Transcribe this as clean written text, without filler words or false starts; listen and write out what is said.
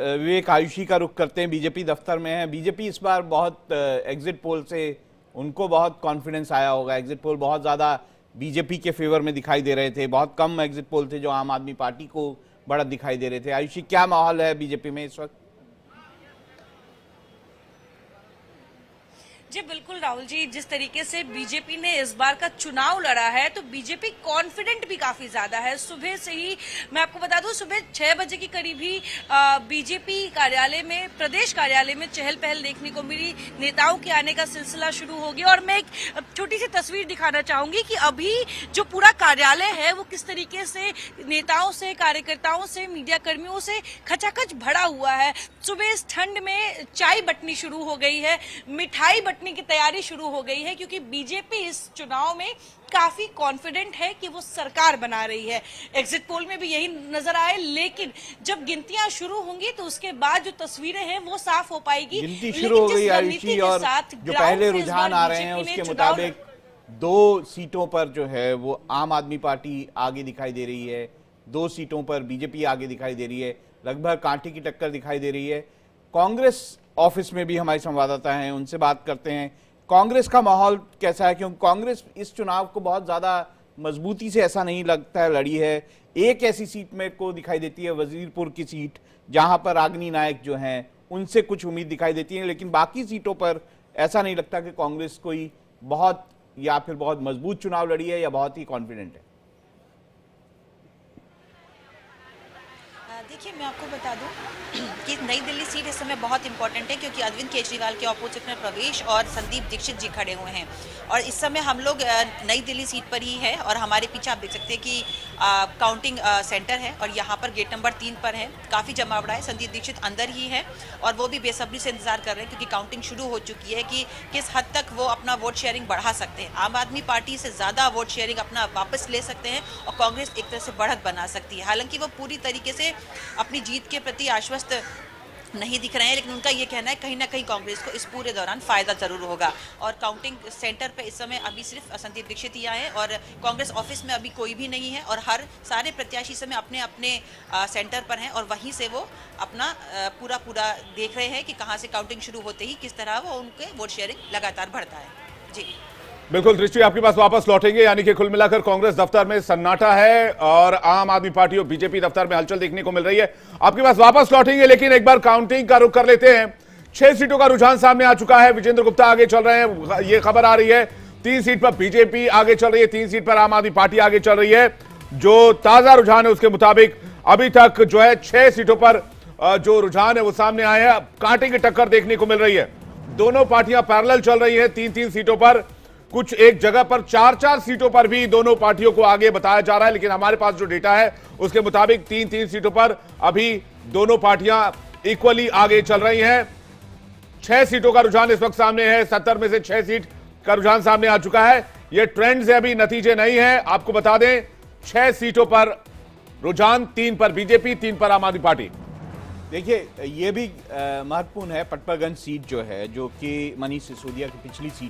विवेक, आयुषी का रुख करते हैं। बीजेपी दफ्तर में है। बीजेपी इस बार बहुत एग्जिट पोल से उनको बहुत कॉन्फिडेंस आया होगा। एग्जिट पोल बहुत ज़्यादा बीजेपी के फेवर में दिखाई दे रहे थे, बहुत कम एग्जिट पोल थे जो आम आदमी पार्टी को बढ़त दिखाई दे रहे थे। आयुषी, क्या माहौल है बीजेपी में इस वक्त? जी बिल्कुल राहुल जी, जिस तरीके से बीजेपी ने इस बार का चुनाव लड़ा है तो बीजेपी कॉन्फिडेंट भी काफी ज्यादा है। सुबह से ही मैं आपको बता दूं, सुबह 6 बजे के करीब ही बीजेपी कार्यालय में, प्रदेश कार्यालय में चहल पहल देखने को मिली। नेताओं के आने का सिलसिला शुरू हो गया और मैं एक छोटी सी तस्वीर दिखाना चाहूंगी कि अभी जो पूरा कार्यालय है वो किस तरीके से नेताओं से, कार्यकर्ताओं से, मीडिया कर्मियों से खचाखच भरा हुआ है। सुबह इस ठंड में चाय बंटनी शुरू हो गई है, मिठाई की तैयारी शुरू हो गई है, क्योंकि बीजेपी इस चुनाव में काफी कॉन्फिडेंट है कि वो सरकार बना रही है। एग्जिट पोल में भी यही नजर आए, लेकिन जब गिनतियां शुरू होंगी तो उसके बाद जो तस्वीरें हैं वो साफ हो पाएगी। गिनती शुरू हो गई आयुषी, और जो पहले रुझान आ रहे हैं उसके मुताबिक 2 सीटों पर जो है वो आम आदमी पार्टी आगे दिखाई दे रही है, 2 सीटों पर बीजेपी आगे दिखाई दे रही है। लगभग कांटे की टक्कर दिखाई दे रही है। कांग्रेस ऑफिस में भी हमारे संवाददाता हैं, उनसे बात करते हैं। कांग्रेस का माहौल कैसा है? क्योंकि कांग्रेस इस चुनाव को बहुत ज़्यादा मजबूती से ऐसा नहीं लगता है लड़ी है। एक ऐसी सीट में को दिखाई देती है, वजीरपुर की सीट, जहां पर रागिनी नायक जो हैं उनसे कुछ उम्मीद दिखाई देती है, लेकिन बाकी सीटों पर ऐसा नहीं लगता कि कांग्रेस कोई बहुत या फिर बहुत मजबूत चुनाव लड़ी है या बहुत ही कॉन्फिडेंट है। देखिए, मैं आपको बता दूं कि नई दिल्ली सीट इस समय बहुत इंपॉर्टेंट है, क्योंकि अरविंद केजरीवाल के ऑपोजिट में प्रवेश और संदीप दीक्षित जी खड़े हुए हैं और इस समय हम लोग नई दिल्ली सीट पर ही है। और हमारे पीछे आप देख सकते हैं कि काउंटिंग सेंटर है और यहाँ पर गेट नंबर 3 पर है, काफ़ी जमावड़ा है। संदीप दीक्षित अंदर ही है और वो भी बेसब्री से इंतजार कर रहे हैं, क्योंकि काउंटिंग शुरू हो चुकी है कि किस हद तक वो अपना वोट शेयरिंग बढ़ा सकते हैं। आम आदमी पार्टी से ज़्यादा वोट शेयरिंग अपना वापस ले सकते हैं और कांग्रेस एक तरह से बढ़त बना सकती है। हालांकि वो पूरी तरीके से अपनी जीत के प्रति आश्वस्त नहीं दिख रहे हैं, लेकिन उनका ये कहना है कहीं ना कहीं कांग्रेस को इस पूरे दौरान फायदा जरूर होगा। और काउंटिंग सेंटर पे इस समय अभी सिर्फ संदीप दीक्षित ही आए हैं और कांग्रेस ऑफिस में अभी कोई भी नहीं है और हर सारे प्रत्याशी समय अपने अपने सेंटर पर हैं और वहीं से वो अपना पूरा देख रहे हैं कि कहाँ से काउंटिंग शुरू होते ही किस तरह वो उनके वोट शेयरिंग लगातार बढ़ता है। जी बिल्कुल, दृष्टि आपके पास वापस लौटेंगे। यानी कि कुल मिलाकर कांग्रेस दफ्तर में सन्नाटा है और आम आदमी पार्टी और बीजेपी दफ्तर में हलचल देखने को मिल रही है। आपके पास वापस लौटेंगे, लेकिन एक बार काउंटिंग का रुख कर लेते हैं। 6 सीटों का रुझान सामने आ चुका है। विजेंद्र गुप्ता आगे चल रहे हैं, ये खबर आ रही है। 3 सीट पर बीजेपी आगे चल रही है, 3 सीट पर आम आदमी पार्टी आगे चल रही है। जो ताजा रुझान है उसके मुताबिक अभी तक जो है 6 सीटों पर जो रुझान है वो सामने आए हैं। कांटे की टक्कर देखने को मिल रही है। दोनों पार्टियां पैरेलल चल रही है 3-3 सीटों पर। कुछ एक जगह पर 4-4 सीटों पर भी दोनों पार्टियों को आगे बताया जा रहा है, लेकिन हमारे पास जो डेटा है उसके मुताबिक 3-3 सीटों पर अभी दोनों पार्टियां इक्वली आगे चल रही हैं। 6 सीटों का रुझान इस वक्त सामने है। 70 में से 6 सीट का रुझान सामने आ चुका है। ये ट्रेंड से अभी नतीजे नहीं है। आपको बता दें 6 सीटों पर रुझान, 3 पर बीजेपी, 3 पर आम आदमी पार्टी। देखिए, ये भी महत्वपूर्ण है। पटपरगंज सीट जो है, जो कि मनीष सिसोदिया की पिछली सीट